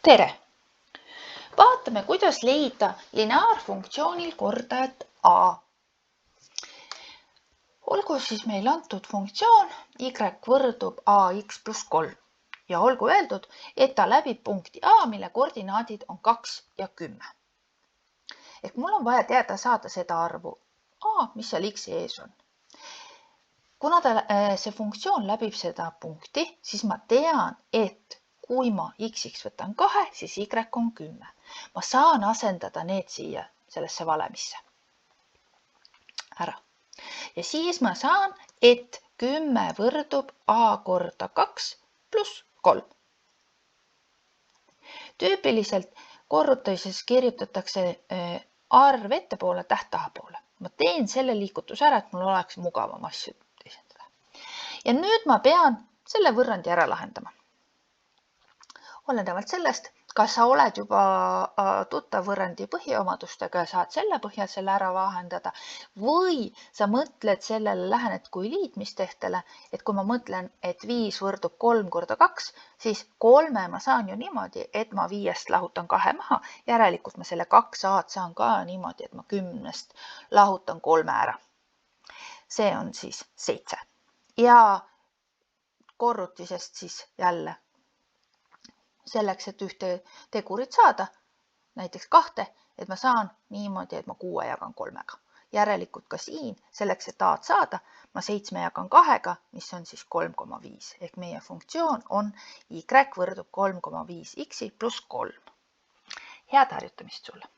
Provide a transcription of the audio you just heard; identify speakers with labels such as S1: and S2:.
S1: Tere! Vaatame, kuidas leida lineaarfunktsioonil kordajat a. Olgu siis meil antud funktsioon y võrdub ax pluss 3 ja olgu öeldud, et ta läbib punkti a, mille koordinaadid on 2 ja 10. Ehk mul on vaja teada saada seda arvu a, mis seal x ees on. Kuna see funktsioon läbib seda punkti, siis ma tean, et kui ma x-iks võtan 2, siis y on 10. Ma saan asendada need siia sellesse valemisse ära. Ja siis ma saan, et 10 võrdub a korda 2 pluss 3. Tüüpiliselt korrutamises kirjutatakse arv ettepoole, täht tahapoole. Ma teen selle liigutuse ära, et mul oleks mugavam asju teisendada. Ja nüüd ma pean selle võrrandi ära lahendama. Olenevalt sellest, kas sa oled juba tuttav võrrandi põhiomadustega ja saad selle põhjal selle ära vahendada või sa mõtled sellele, lähened kui liitmistehtele, et kui ma mõtlen, et 5 võrdub 3 korda 2, siis 3 ma saan ju niimoodi, et ma 5 lahutan 2 maha. Järelikult ma selle 2a saan ka niimoodi, et ma 10 lahutan 3 ära. See on siis 7. Ja korrutisest siis jälle selleks, et ühte tegurit saada, näiteks 2, et ma saan niimoodi, et ma 6 jagan 3-ga. Järelikult ka siin, selleks, et a-d saada, ma 7 jagan 2-ga, mis on siis 3,5. Ehk meie funktsioon on y võrdub 3,5 x pluss 3. Head harjutamist sulle!